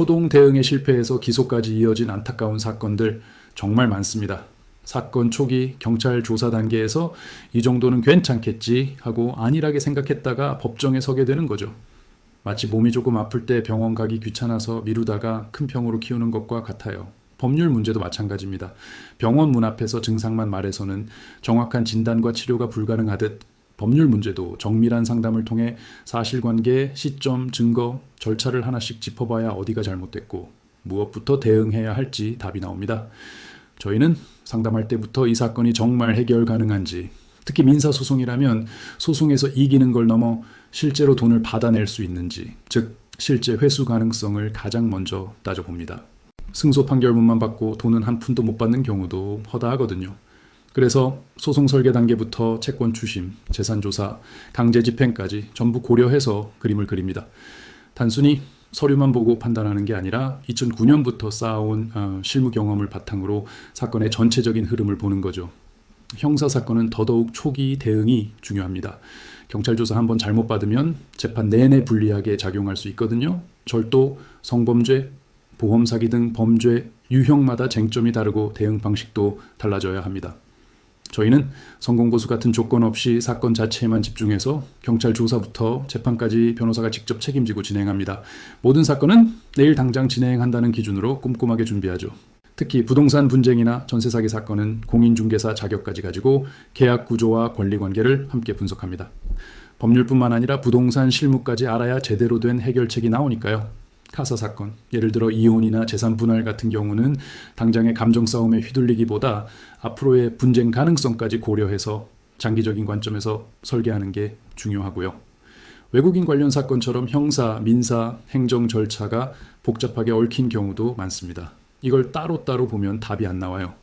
초동 대응에 실패해서 기소까지 이어진 안타까운 사건들 정말 많습니다. 사건 초기 경찰 조사 단계에서 이 정도는 괜찮겠지 하고 안일하게 생각했다가 법정에 서게 되는 거죠. 마치 몸이 조금 아플 때 병원 가기 귀찮아서 미루다가 큰 병으로 키우는 것과 같아요. 법률 문제도 마찬가지입니다. 병원 문 앞에서 증상만 말해서는 정확한 진단과 치료가 불가능하듯 법률 문제도 정밀한 상담을 통해 사실관계, 시점, 증거, 절차를 하나씩 짚어봐야 어디가 잘못됐고 무엇부터 대응해야 할지 답이 나옵니다. 저희는 상담할 때부터 이 사건이 정말 해결 가능한지, 특히 민사소송이라면 소송에서 이기는 걸 넘어 실제로 돈을 받아낼 수 있는지, 즉 실제 회수 가능성을 가장 먼저 따져봅니다. 승소 판결문만 받고 돈은 한 푼도 못 받는 경우도 허다하거든요. 그래서 소송 설계 단계부터 채권 추심, 재산 조사, 강제 집행까지 전부 고려해서 그림을 그립니다. 단순히 서류만 보고 판단하는 게 아니라 2009년부터 쌓아온 실무 경험을 바탕으로 사건의 전체적인 흐름을 보는 거죠. 형사사건은 더더욱 초기 대응이 중요합니다. 경찰 조사 한번 잘못 받으면 재판 내내 불리하게 작용할 수 있거든요. 절도, 성범죄, 보험 사기 등 범죄 유형마다 쟁점이 다르고 대응 방식도 달라져야 합니다. 저희는 성공보수 같은 조건 없이 사건 자체에만 집중해서 경찰 조사부터 재판까지 변호사가 직접 책임지고 진행합니다. 모든 사건은 내일 당장 진행한다는 기준으로 꼼꼼하게 준비하죠. 특히 부동산 분쟁이나 전세 사기 사건은 공인중개사 자격까지 가지고 계약 구조와 권리관계를 함께 분석합니다. 법률뿐만 아니라 부동산 실무까지 알아야 제대로 된 해결책이 나오니까요. 가사 사건, 예를 들어 이혼이나 재산 분할 같은 경우는 당장의 감정 싸움에 휘둘리기보다 앞으로의 분쟁 가능성까지 고려해서 장기적인 관점에서 설계하는 게 중요하고요. 외국인 관련 사건처럼 형사, 민사, 행정 절차가 복잡하게 얽힌 경우도 많습니다. 이걸 따로따로 보면 답이 안 나와요.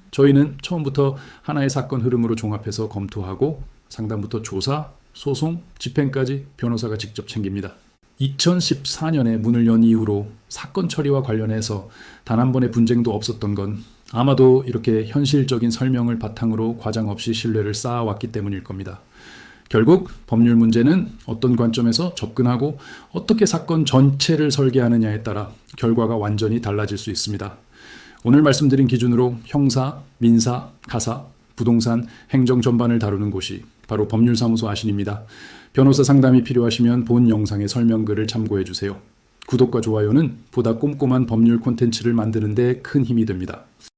저희는 처음부터 하나의 사건 흐름으로 종합해서 검토하고 상담부터 조사, 소송, 집행까지 변호사가 직접 챙깁니다. 2014년에 문을 연 이후로 사건 처리와 관련해서 단 한 번의 분쟁도 없었던 건 아마도 이렇게 현실적인 설명을 바탕으로 과장 없이 신뢰를 쌓아왔기 때문일 겁니다. 결국 법률 문제는 어떤 관점에서 접근하고 어떻게 사건 전체를 설계하느냐에 따라 결과가 완전히 달라질 수 있습니다. 오늘 말씀드린 기준으로 형사, 민사, 가사, 부동산, 행정 전반을 다루는 곳이 바로 법률사무소 아신입니다. 변호사 상담이 필요하시면 본 영상의 설명글을 참고해 주세요. 구독과 좋아요는 보다 꼼꼼한 법률 콘텐츠를 만드는 데 큰 힘이 됩니다.